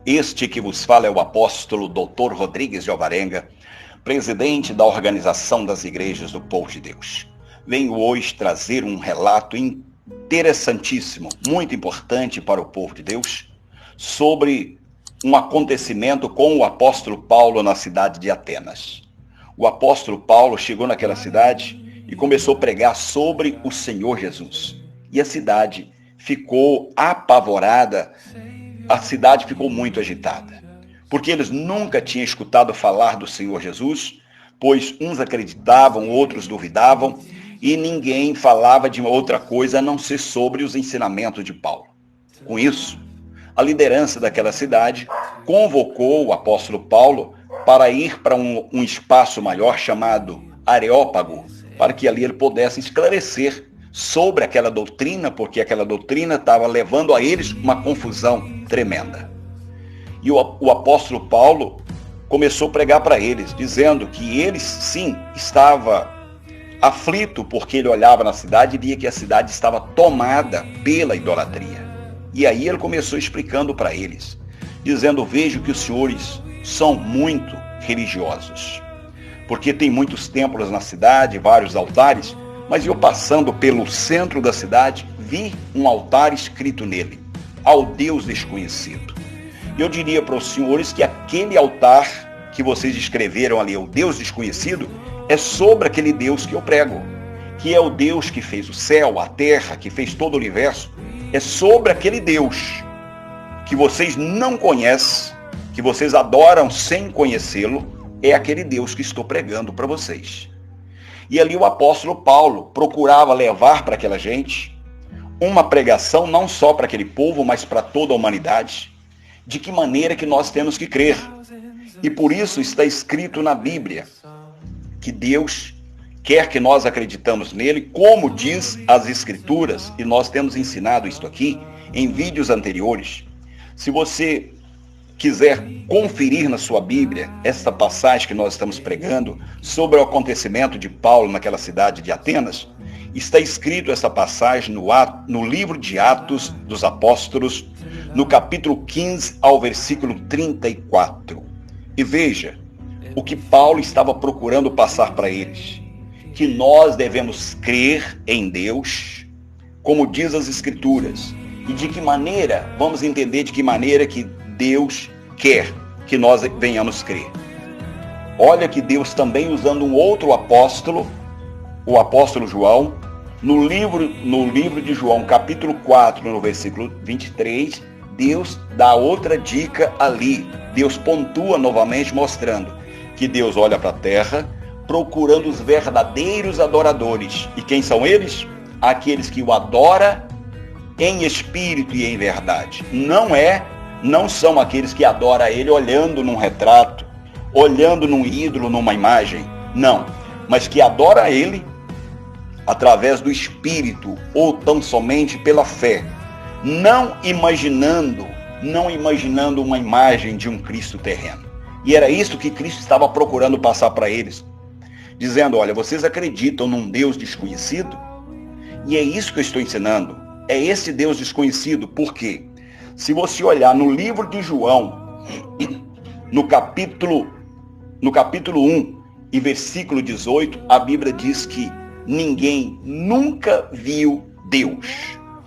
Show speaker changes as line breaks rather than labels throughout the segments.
Este que vos fala é o apóstolo Dr. Rodrigues de Alvarenga, presidente da Organização das Igrejas do Povo de Deus. Venho hoje trazer um relato interessantíssimo, muito importante para o povo de Deus, sobre um acontecimento com o apóstolo Paulo na cidade de Atenas. O apóstolo Paulo chegou naquela cidade e começou a pregar sobre o Senhor Jesus. E a cidade ficou apavorada, a cidade ficou muito agitada, porque eles nunca tinham escutado falar do Senhor Jesus, pois uns acreditavam, outros duvidavam, e ninguém falava de outra coisa a não ser sobre os ensinamentos de Paulo. Com isso, a liderança daquela cidade convocou o apóstolo Paulo para ir para um espaço maior chamado Areópago, para que ali ele pudesse esclarecer sobre aquela doutrina, porque aquela doutrina estava levando a eles uma confusão tremenda. E o apóstolo Paulo começou a pregar para eles, dizendo que eles, sim, estava aflito, porque ele olhava na cidade e via que a cidade estava tomada pela idolatria. E aí ele começou explicando para eles, dizendo: vejo que os senhores são muito religiosos, porque tem muitos templos na cidade, vários altares, mas eu passando pelo centro da cidade, vi um altar escrito nele, ao Deus desconhecido. Eu diria para os senhores que aquele altar que vocês escreveram ali, o Deus desconhecido, é sobre aquele Deus que eu prego, que é o Deus que fez o céu, a terra, que fez todo o universo. É sobre aquele Deus que vocês não conhecem, que vocês adoram sem conhecê-lo, é aquele Deus que estou pregando para vocês. E ali o apóstolo Paulo procurava levar para aquela gente uma pregação não só para aquele povo, mas para toda a humanidade, de que maneira que nós temos que crer. E por isso está escrito na Bíblia que Deus quer que nós acreditamos nele, como diz as Escrituras, e nós temos ensinado isso aqui em vídeos anteriores. Se você quiser conferir na sua Bíblia esta passagem que nós estamos pregando sobre o acontecimento de Paulo naquela cidade de Atenas, está escrito essa passagem no livro de Atos dos Apóstolos, no capítulo 15 ao versículo 34. E veja o que Paulo estava procurando passar para eles, que nós devemos crer em Deus, como diz as Escrituras, e de que maneira, vamos entender de que maneira que Deus quer que nós venhamos crer. Olha que Deus também, usando um outro apóstolo, o apóstolo João, no livro de João, capítulo 4, no versículo 23, Deus dá outra dica ali. Deus pontua novamente, mostrando que Deus olha para a terra, procurando os verdadeiros adoradores. E quem são eles? Aqueles que o adoram em espírito e em verdade. Não são aqueles que adoram a ele olhando num retrato, olhando num ídolo, numa imagem. Não, mas que adoram a ele através do espírito, ou tão somente pela fé, não imaginando uma imagem de um Cristo terreno. E era isso que Cristo estava procurando passar para eles, dizendo: olha, vocês acreditam num Deus desconhecido? E é isso que eu estou ensinando. É esse Deus desconhecido. Por quê? Se você olhar no livro de João, no capítulo 1 e versículo 18, a Bíblia diz que ninguém nunca viu Deus.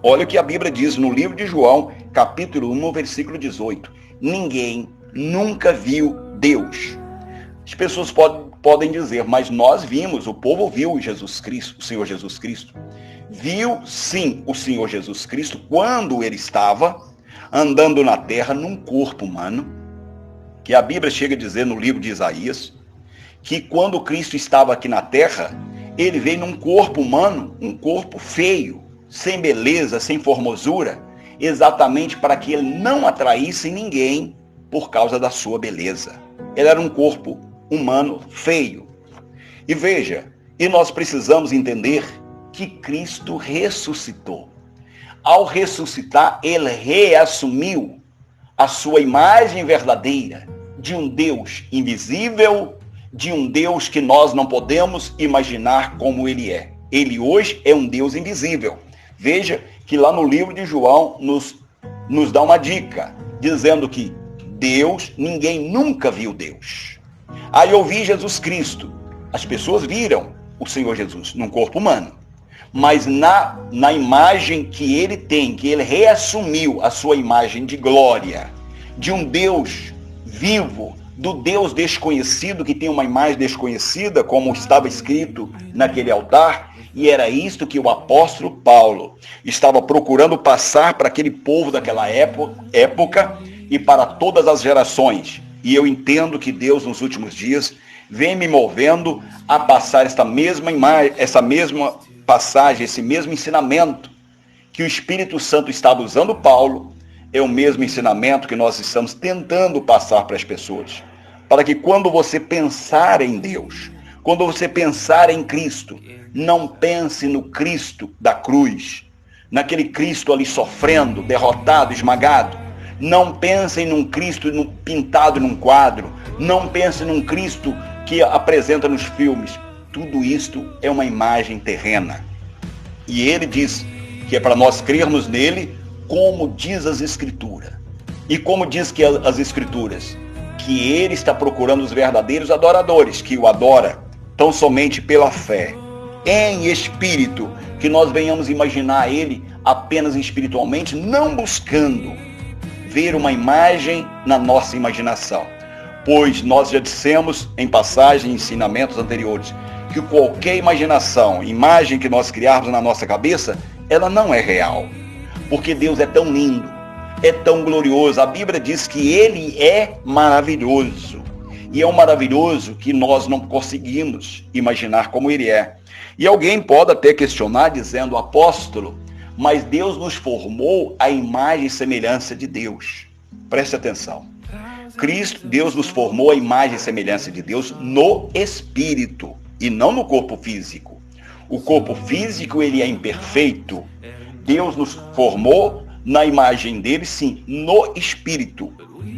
Olha o que a Bíblia diz no livro de João, capítulo 1, versículo 18. Ninguém nunca viu Deus. As pessoas podem dizer: mas nós vimos, o povo viu Jesus Cristo, o Senhor Jesus Cristo. Viu sim o Senhor Jesus Cristo quando ele estava andando na terra num corpo humano, que a Bíblia chega a dizer no livro de Isaías, que quando Cristo estava aqui na terra, ele veio num corpo humano, um corpo feio, sem beleza, sem formosura, exatamente para que ele não atraísse ninguém por causa da sua beleza. Ele era um corpo humano feio. E veja, e nós precisamos entender que Cristo ressuscitou. Ao ressuscitar, ele reassumiu a sua imagem verdadeira de um Deus invisível, de um Deus que nós não podemos imaginar como ele é. Ele hoje é um Deus invisível. Veja que lá no livro de João nos dá uma dica, dizendo que Deus, ninguém nunca viu Deus. Aí eu vi Jesus Cristo. As pessoas viram o Senhor Jesus num corpo humano. Mas na imagem que ele tem, que ele reassumiu a sua imagem de glória, de um Deus vivo, do Deus desconhecido, que tem uma imagem desconhecida, como estava escrito naquele altar, e era isto que o apóstolo Paulo estava procurando passar para aquele povo daquela época e para todas as gerações. E eu entendo que Deus, nos últimos dias, vem me movendo a passar essa mesma passagem, esse mesmo ensinamento que o Espírito Santo estava usando Paulo, é o mesmo ensinamento que nós estamos tentando passar para as pessoas. Para que quando você pensar em Deus, quando você pensar em Cristo, não pense no Cristo da cruz, naquele Cristo ali sofrendo, derrotado, esmagado. Não pensem num Cristo pintado num quadro. Não pense num Cristo que apresenta nos filmes. Tudo isto é uma imagem terrena. E ele diz que é para nós crermos nele, como diz as Escrituras. E como diz que as Escrituras? Que ele está procurando os verdadeiros adoradores, que o adora tão somente pela fé, em espírito, que nós venhamos imaginar ele apenas espiritualmente, não buscando ver uma imagem na nossa imaginação. Pois nós já dissemos em passagens e ensinamentos anteriores, que qualquer imagem que nós criarmos na nossa cabeça, ela não é real. Porque Deus é tão lindo, é tão glorioso. A Bíblia diz que ele é maravilhoso. E é um maravilhoso que nós não conseguimos imaginar como ele é. E alguém pode até questionar dizendo, apóstolo, mas Deus nos formou à imagem e semelhança de Deus. Preste atenção. Deus nos formou à imagem e semelhança de Deus no espírito e não no corpo físico. O corpo físico, ele é imperfeito. Deus nos formou na imagem dele, sim, no espírito.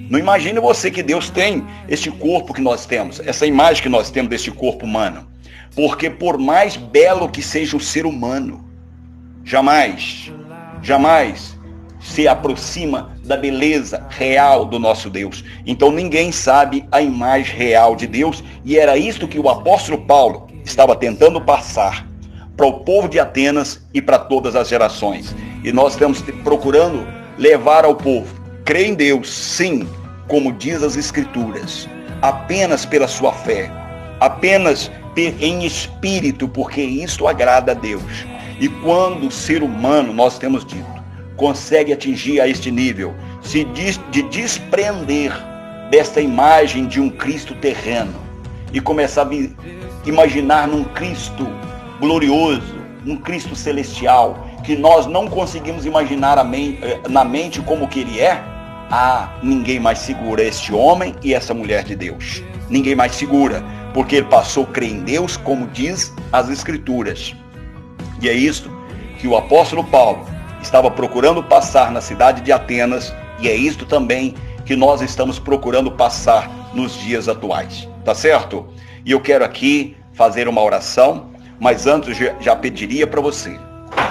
Não imagine você que Deus tem este corpo que nós temos, essa imagem que nós temos deste corpo humano. Porque por mais belo que seja o ser humano, jamais se aproxima da beleza real do nosso Deus. Então ninguém sabe a imagem real de Deus, e era isto que o apóstolo Paulo estava tentando passar para o povo de Atenas e para todas as gerações. E nós estamos procurando levar ao povo, crê em Deus, sim, como diz as Escrituras, apenas pela sua fé, apenas em espírito, porque isto agrada a Deus. E quando o ser humano, nós temos dito, consegue atingir a este nível, de desprender desta imagem de um Cristo terreno e começar a imaginar num Cristo glorioso, num Cristo celestial, que nós não conseguimos imaginar na mente como que ele é, ninguém mais segura este homem e essa mulher de Deus. Ninguém mais segura, porque ele passou a crer em Deus, como diz as Escrituras. E é isto que o apóstolo Paulo estava procurando passar na cidade de Atenas, e é isto também que nós estamos procurando passar nos dias atuais. Tá certo? E eu quero aqui fazer uma oração, mas antes já pediria para você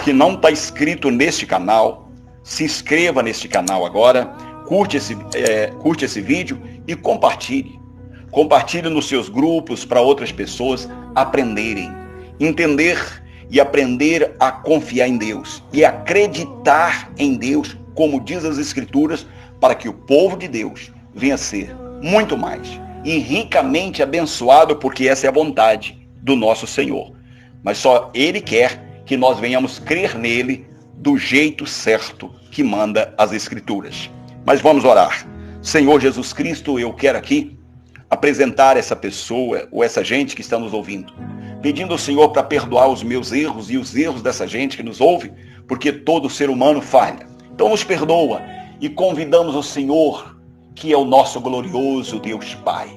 que não está inscrito neste canal, se inscreva neste canal agora, curte esse vídeo e compartilhe. Compartilhe nos seus grupos para outras pessoas aprenderem, entender e aprender a confiar em Deus e acreditar em Deus, como diz as Escrituras, para que o povo de Deus venha a ser muito mais e ricamente abençoado, porque essa é a vontade do nosso Senhor. Mas só Ele quer que nós venhamos crer nele do jeito certo que manda as Escrituras. Mas vamos orar. Senhor Jesus Cristo, eu quero aqui apresentar essa pessoa ou essa gente que está nos ouvindo, pedindo ao Senhor para perdoar os meus erros e os erros dessa gente que nos ouve, porque todo ser humano falha. Então nos perdoa e convidamos o Senhor, que é o nosso glorioso Deus Pai,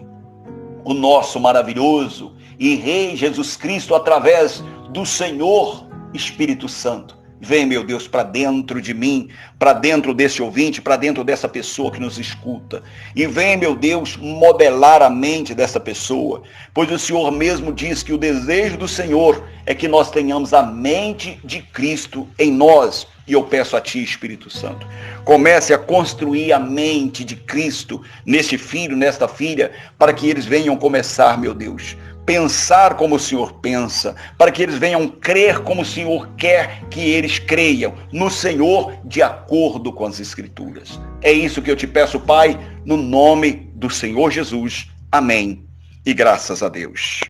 o nosso maravilhoso e Rei Jesus Cristo, através do Senhor Espírito Santo. Vem, meu Deus, para dentro de mim, para dentro desse ouvinte, para dentro dessa pessoa que nos escuta. E vem, meu Deus, modelar a mente dessa pessoa, pois o Senhor mesmo diz que o desejo do Senhor é que nós tenhamos a mente de Cristo em nós. E eu peço a Ti, Espírito Santo, comece a construir a mente de Cristo neste filho, nesta filha, para que eles venham começar, meu Deus, pensar como o Senhor pensa, para que eles venham crer como o Senhor quer que eles creiam, no Senhor, de acordo com as Escrituras. É isso que eu te peço, Pai, no nome do Senhor Jesus. Amém. E graças a Deus.